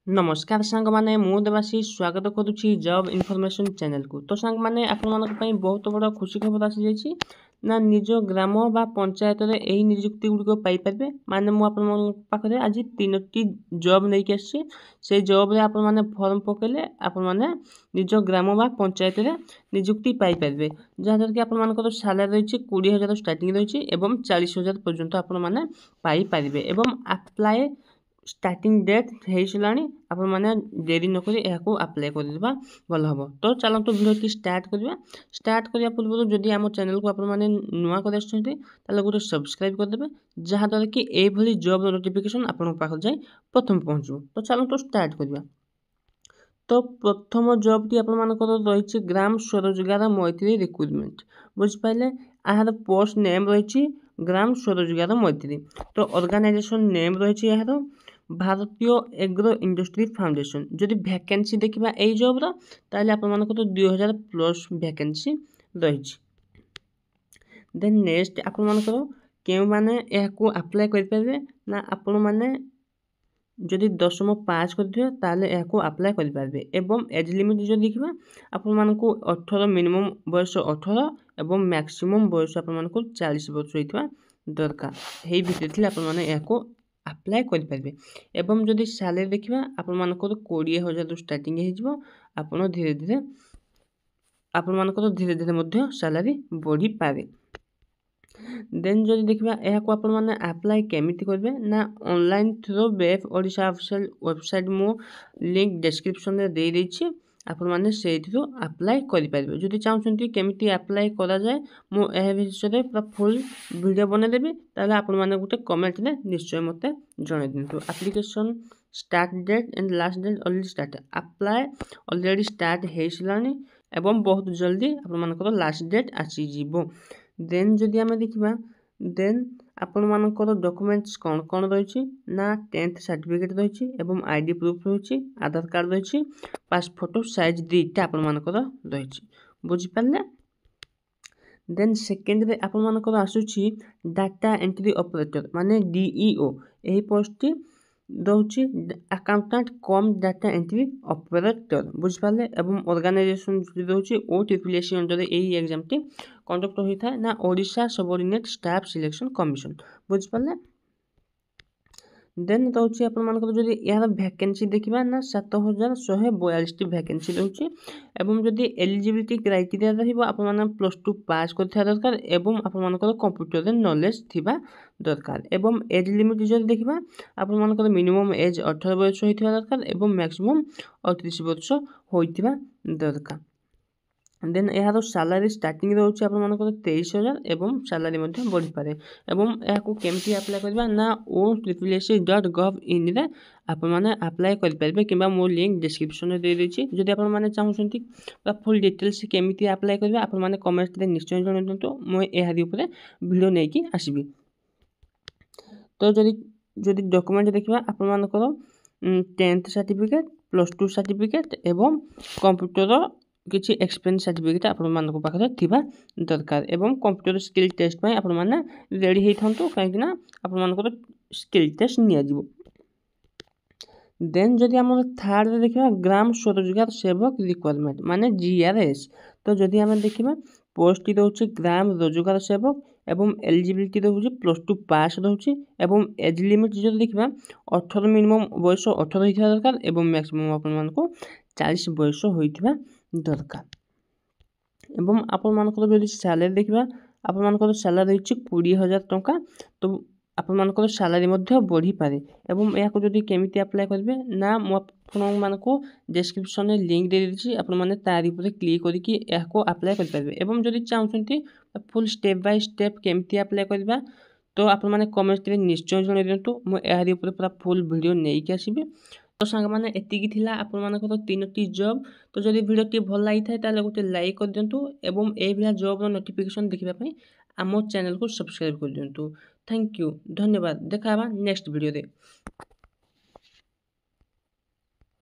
नमस्कार सांग माने मु देवाशीष स्वागत करुच्ची जॉब इनफॉरमेशन चैनल को। तो सांग माने आपण मानक पई बहुत बड़ा खुशी खबर आसी जाइछि ना निज ग्राम बा पंचायत रे एही नियुक्ति गुडी पाई परबे। माने मु आपण मानक पाखरे आज तीनोटी जॉब नै के आछि। से जॉब रे आपण माने फॉर्म पकेले आपण माने निज ग्राम बा पंचायत रे नियुक्ति पाई परबे। जहां कि आपण मानक सैलरी रहिछि 20,000 स्टार्टिंग रहिछि एवं 40,000 पर्यंत आपण माने पाई परिबे एवं अप्लाई स्टार्टिंग डेट हेइसलानी आपण माने देरी न करी एहाको अप्लाई कर देबा भल हबो। तो चलंतु वीडियो की स्टार्ट करबा। स्टार्ट करिया पूर्व जदि हम चैनल को आपण माने नुवा कर आछथि ताले गोटे सब्सक्राइब कर देबे जहां द्वारा कि ए भली जॉब नोटिफिकेशन आपण पाख जाय प्रथम पहुंचो। तो चलंतु स्टार्ट करबा। तो प्रथम जॉब टी आपण मानकर रहिछि ग्राम स्वरोजगार मैत्री रिक्रुटमेंट बुझ पाइले। आहार पोस्ट नेम रहिछि ग्राम स्वरोजगार मैत्री। तो ऑर्गेनाइजेशन नेम रहिछि आहार भारतीय एग्रो इंडस्ट्री फाउंडेशन। जदि वैकेंसी देखिबा एई जॉब रो ताले आपण मानकर 2000 प्लस वैकेंसी रहिछि। देन नेक्स्ट आपण मानकर केउ माने एहाको अप्लाई कर परबे ना आपण माने जदि 10म पास करथिबे ताले एहाको अप्लाई कर परबे एवं एज लिमिट जो देखिबा आपण मानको 18 मिनिमम बयस 18 एवं मैक्सिमम बयस आपण मानको 40 वर्ष होइतबा दरकार। हेई भितर आपण माने एहाको अप्लाई कर परबे एवं जदि सैलरी देखिबा आपण मानको 20,000 स्टार्टिंग हे जिवो। आपण धीरे धीरे आपण मानको धीरे धीरे मध्ये सैलरी बढ़ी पारे। देन जदि देखिबा एहाको आपण माने अप्लाई केमिति करबे ना online through web Odisha official website मो लिंक डिस्क्रिप्शन रे दे दैछि। आपण माने सेथिरो अप्लाई करि पारिबे। जदि चाहउछन्ती केमिति अप्लाई करा जाय मो एहे विषय पूरा फुल वीडियो बने देबी ताले आपण माने गुटे कमेंट रे निश्चय मते जणे दिनतु। Application start date and last date already start apply already start हेइसलानी एवं बहुत जल्दी आपण मानकर लास्ट डेट आसी जिवो। देन जदि हमें देखिबा देन आपण मानकर डॉक्यूमेंट्स कोन कोन रहिछि ना 10th सर्टिफिकेट रहिछि एवं आईडी प्रूफ रहिछि आधार कार्ड रहिछि पासपोर्ट साइज दीटा आपण मानकर रहिछि बुझि पाले। देन सेकेंड रे आपण मानकर आसुछि डाटा एंट्री ऑपरेटर माने डीईओ। एही पोस्ट टी दउछि accountant cum data entry operator बुझ पाले एवं ऑर्गेनाइजेशन जो दउछि ओ ट्रिपल अंडर एही एग्जाम टी कंडक्ट होई था ना Odisha subordinate staff selection commission बुझ पाले। देन दउछि आपण मानकर जदि यार वैकेंसी देखिबा ना 7142 टी वैकेंसी दउछि एवं जदि एलिजिबिलिटी क्राइटेरिया रहिबो आपण माने +2 पास करथिया दरकार एवं आपण मानकर कंप्यूटर रे नॉलेज थिबा दरकार एवं एज लिमिट जदि देखिबा आपण मानकर मिनिमम एज 18 वर्ष होइथिबा दरकार एवं मैक्सिमम 38 वर्ष होइथिबा दरकार। देन यार सैलरी स्टार्टिंग रहउछि आपण मानकर 23,000 एवं सैलरी मध्ये बढ़ी पारे एवं याको केमती अप्लाई करबा ना o.ccc.gov.in रे आपण माने अप्लाई कर परबे किबा मो लिंक डिस्क्रिप्शन रे दे देछि। जदि आपण माने चाहउछन्ती फुल डिटेल्स केमती अप्लाई करबा आपण माने कमेंट रे निश्चय जणाइतु मो एहारी ऊपर वीडियो नै कि आसीबी। तो जदि डॉक्यूमेंट देखिबा आपण मानकर 10th सर्टिफिकेट +2 सर्टिफिकेट एवं कंप्यूटर किछि एक्सपीरियंस सर्टिफिकेट आपण मानको पाखरे थिबा दरकार एवं कंप्यूटर स्किल टेस्ट पय आपण माने रेडी हेइ थंतु काहेकि ना आपण मानको स्किल टेस्ट निया जिवो। देन जदि हम थर्ड रे देखिबा ग्राम स्वरोजगार सेवक रिक्वायरमेंट माने जीआरएस। तो जदि हम देखिबा पोस्ट दउछि ग्राम रोजगार सेवक एवं एलिजिबिलिटी दउछि +2 पास दउछि एवं एज लिमिट जदि देखिबा 18 मिनिमम बयस 18 होइथिबा दरकार एवं मैक्सिमम आपण मानको 40 बयस होइथिबा दरकार एवं आपण मानकर जदि सैलरी देखिबा आपण मानकर सैलरी रहिछि 20,000 टंका। तो आपण मानकर सैलरी मध्ये बढ़ी पारे एवं याको जदि केमिति अप्लाई करबे ना मो आपण मानको डिस्क्रिप्शन रे लिंक दे देछि आपण माने तारि ऊपर क्लिक करिकि याको अप्लाई कर परबे एवं जदि चाहउछन्ती फुल स्टेप बाय स्टेप केमिति अप्लाई करबा तो आपण माने कमेंट रे निश्चय जणाइ दियंतु मो एहारी ऊपर पूरा फुल वीडियो नै कि आसीबे। तो सांग माने एतिकी थिला आपण मानकर तीनोटी जॉब। तो जदि वीडियो टी भल लागि थाय ताले गोटे लाइक कर दियंतु एवं ए बिना जॉब रो नोटिफिकेशन देखिबा पई आमो चैनल को सब्सक्राइब कर दियंतु। थैंक यू धन्यवाद। देखा नेक्स्ट वीडियो रे।